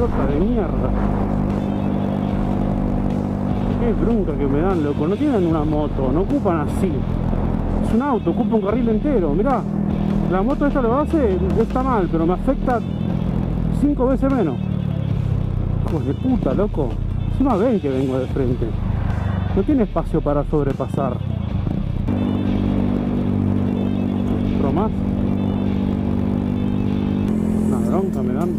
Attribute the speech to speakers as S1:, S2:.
S1: idiota de mierda. Qué bronca que me dan, loco. No tienen una moto, no ocupan así. Es un auto, ocupa un carril entero. Mirá, la moto esta lo hace, está mal, pero me afecta 5 veces menos. Hijos de puta, loco. Encima ven que vengo de frente. No tiene espacio para sobrepasar. Otro más. Una bronca me dan.